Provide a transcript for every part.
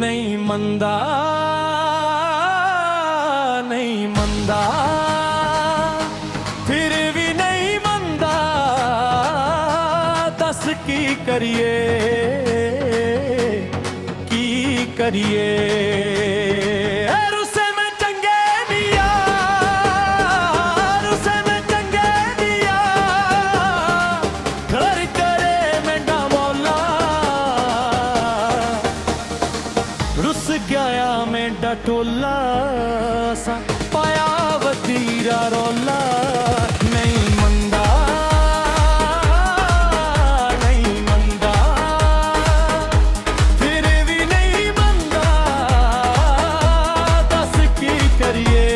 नहीं मंदा नहीं मंदा फिर भी नहीं मंदा दस की करिए रुसे में चंगे दिया रुसे में चंगे दिया घर करे मेंढा मौला रुस गया मेंढा टोला सा पाया वतीरा रोला नहीं मंदा नहीं मंदा फिर भी नहीं मंदा दस की करिए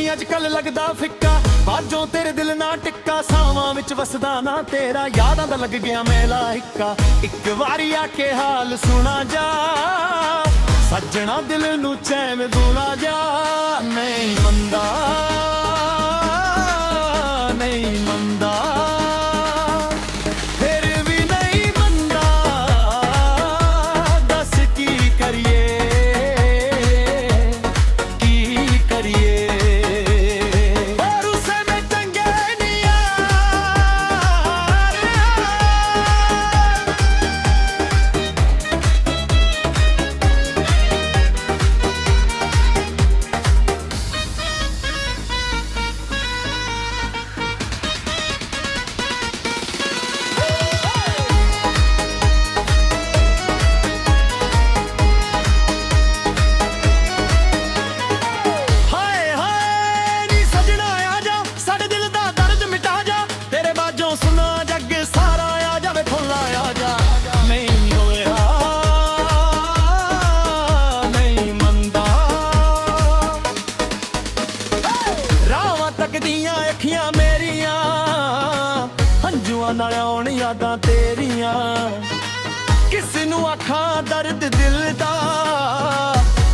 अजकल लगदा फिक्का बाजों तेरे दिल ना टिक्का सावां विच वसदा ना तेरा यादां दा लग गया मेला हिक्का इक वारी आके हाल सुना जा सज्जणा दिल नू चैन दूना जा नहीं मंदा नहीं मंदा फिर भी नहीं मंदा दस की करिए तकदियां अखियां मेरियां हंजुआं नाल आउण यादां तेरियां किस नूं आखां दर्द दिल दा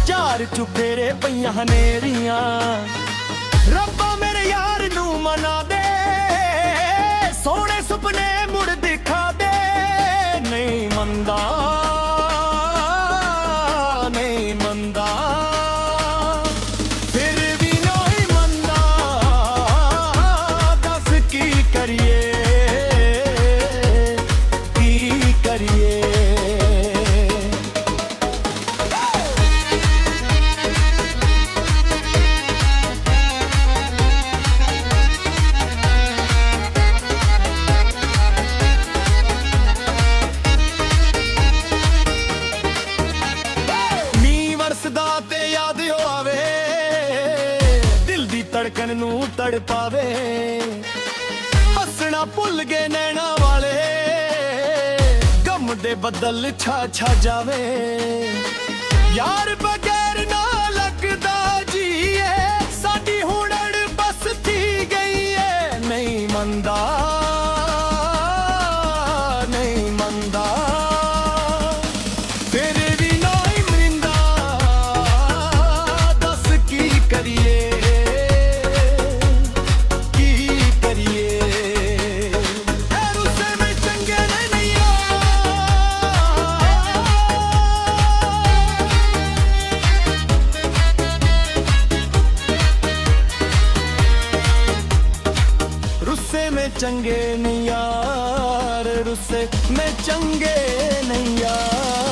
चार चुफेरे पईयां हनेरियां रब्बा मेरे यार नूं मना दे सोहणे सुपने मुड़ दिखा दे नहीं मंदा नहीं मंदा ते याद आवे दिल दी धड़कन नू तड़ पावे हसना भुल गए नैना वाले गम दे बदल छा छा जावे यार बगैर ना लगदा जीए साडी हुण बस थी गई है नहीं मंदा नहीं मंदा रुस्से में चंगे नहीं यार रुस्से में चंगे नहीं यार।